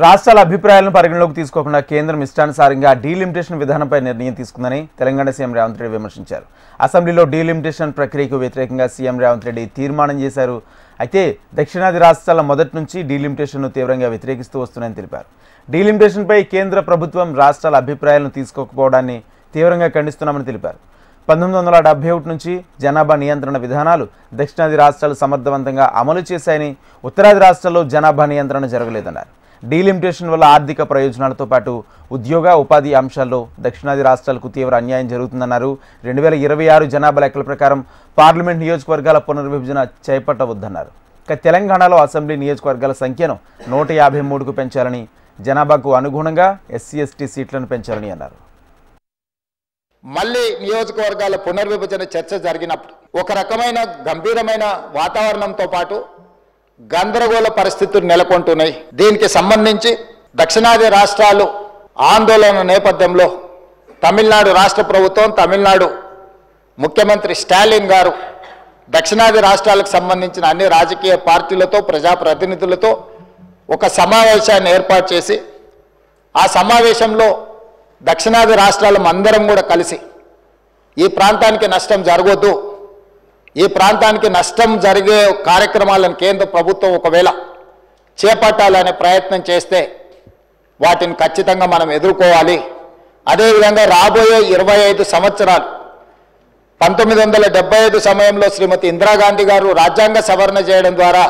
రాష్ట్రాల అభిప్రాయాలను పరిగణలోకి తీసుకోకుండా కేంద్రం ఇష్టానుసారంగా డీలిమిటేషన్ విధానంపై నిర్ణయం తీసుకుందని తెలంగాణ సీఎం రేవంత్ రెడ్డి విమర్శించారు. అసెంబ్లీలో డీలిమిటేషన్ ప్రక్రియకు వ్యతిరేకంగా సీఎం రేవంత్ రెడ్డి తీర్మానం చేశారు. అయితే దక్షిణాది రాష్ట్రాల మొదటి నుంచి డీలిమిటేషన్ను తీవ్రంగా వ్యతిరేకిస్తూ వస్తున్నాయని తెలిపారు. డీలిమిటేషన్పై కేంద్ర ప్రభుత్వం రాష్ట్రాల అభిప్రాయాలను తీసుకోకపోవడాన్ని తీవ్రంగా ఖండిస్తున్నామని తెలిపారు. 1971 నుంచి జనాభా నియంత్రణ విధానాలు దక్షిణాది రాష్ట్రాలు సమర్థవంతంగా అమలు చేశాయని, ఉత్తరాది రాష్ట్రాల్లో జనాభా నియంత్రణ జరగలేదన్నారు. డీలిమిటేషన్ వల్ల ఆర్థిక ప్రయోజనాలతో పాటు ఉద్యోగ ఉపాధి అంశాల్లో దక్షిణాది రాష్ట్రాలకు తీవ్ర అన్యాయం జరుగుతుందన్నారు. 2026 జనాభా లెక్కల ప్రకారం పార్లమెంట్ నియోజకవర్గాల పునర్విభజన చేపట్టవద్దన్నారు. ఇక తెలంగాణలో అసెంబ్లీ నియోజకవర్గాల సంఖ్యను 153కు పెంచాలని, జనాభాకు అనుగుణంగా ఎస్సీ ఎస్టీ సీట్లను పెంచాలని అన్నారు. మళ్ళీ నియోజకవర్గాల పునర్విభజన చర్చ జరిగినప్పుడు ఒక రకమైన గంభీరమైన వాతావరణంతో పాటు గందరగోళ పరిస్థితులు నెలకొంటున్నాయి. దీనికి సంబంధించి దక్షిణాది రాష్ట్రాలు ఆందోళన నేపథ్యంలో తమిళనాడు రాష్ట్ర ప్రభుత్వం, తమిళనాడు ముఖ్యమంత్రి స్టాలిన్ గారు దక్షిణాది రాష్ట్రాలకు సంబంధించిన అన్ని రాజకీయ పార్టీలతో, ప్రజాప్రతినిధులతో ఒక సమావేశాన్ని ఏర్పాటు చేసి ఆ సమావేశంలో దక్షిణాది రాష్ట్రాల అందరం కూడా కలిసి ఈ ప్రాంతానికి నష్టం జరగొద్దు, ఈ ప్రాంతానికి నష్టం జరిగే కార్యక్రమాలను కేంద్ర ప్రభుత్వం ఒకవేళ చేపట్టాలనే ప్రయత్నం చేస్తే వాటిని ఖచ్చితంగా మనం ఎదుర్కోవాలి. అదేవిధంగా రాబోయే 25 సంవత్సరాలు 1975 సమయంలో శ్రీమతి ఇందిరాగాంధీ గారు రాజ్యాంగ సవరణ చేయడం ద్వారా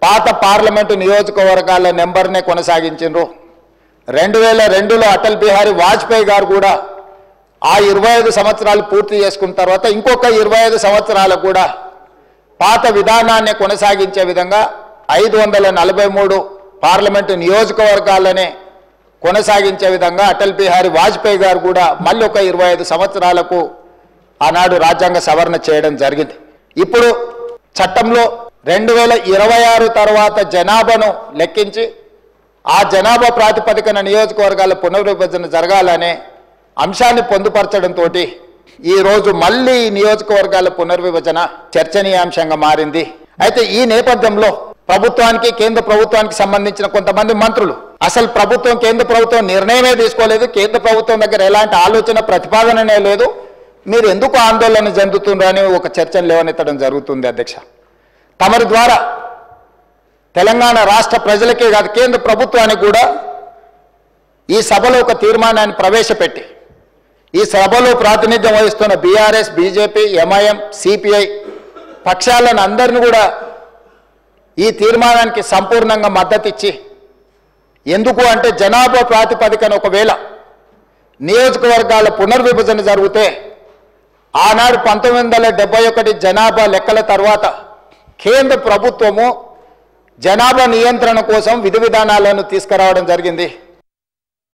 పాత పార్లమెంటు నియోజకవర్గాల నెంబర్నే కొనసాగించారు. 2002లో అటల్ బిహారీ వాజ్పేయి గారు కూడా ఆ 25 సంవత్సరాలు పూర్తి చేసుకున్న తర్వాత ఇంకొక 25 సంవత్సరాలకు కూడా పాత విధానాన్ని కొనసాగించే విధంగా 543 పార్లమెంటు నియోజకవర్గాలనే కొనసాగించే విధంగా అటల్ బిహారీ వాజ్పేయి గారు కూడా మళ్ళీ ఒక 25 సంవత్సరాలకు ఆనాడు రాజ్యాంగ సవరణ చేయడం జరిగింది. ఇప్పుడు చట్టంలో 2026 తర్వాత జనాభాను లెక్కించి ఆ జనాభా ప్రాతిపదికన నియోజకవర్గాల పునర్విభజన జరగాలనే అంశాన్ని పొందుపరచడంతో ఈరోజు మళ్ళీ నియోజకవర్గాల పునర్విభజన చర్చనీయాంశంగా మారింది. అయితే ఈ నేపథ్యంలో ప్రభుత్వానికి, కేంద్ర ప్రభుత్వానికి సంబంధించిన కొంతమంది మంత్రులు అసలు ప్రభుత్వం, కేంద్ర ప్రభుత్వం నిర్ణయమే తీసుకోలేదు, కేంద్ర ప్రభుత్వం దగ్గర ఎలాంటి ఆలోచన ప్రతిపాదననే లేదు, మీరు ఎందుకు ఆందోళన చెందుతుండ్రని ఒక చర్చను లేవనెత్తడం జరుగుతుంది. అధ్యక్ష, తమరి ద్వారా తెలంగాణ రాష్ట్ర ప్రజలకే కాదు కేంద్ర ప్రభుత్వానికి కూడా ఈ సభలో ఒక తీర్మానాన్ని ప్రవేశపెట్టి ఈ సభలో ప్రాతినిధ్యం వహిస్తున్న బీఆర్ఎస్, బీజేపీ, ఎంఐఎం, సిపిఐ పక్షాలను అందరినీ కూడా ఈ తీర్మానానికి సంపూర్ణంగా మద్దతు ఇచ్చి, ఎందుకు అంటే జనాభా ప్రాతిపదికన ఒకవేళ నియోజకవర్గాల పునర్విభజన జరిగితే ఆనాడు 1971 జనాభా లెక్కల తర్వాత కేంద్ర ప్రభుత్వము జనాభా నియంత్రణ కోసం విధి విధానాలను తీసుకురావడం జరిగింది.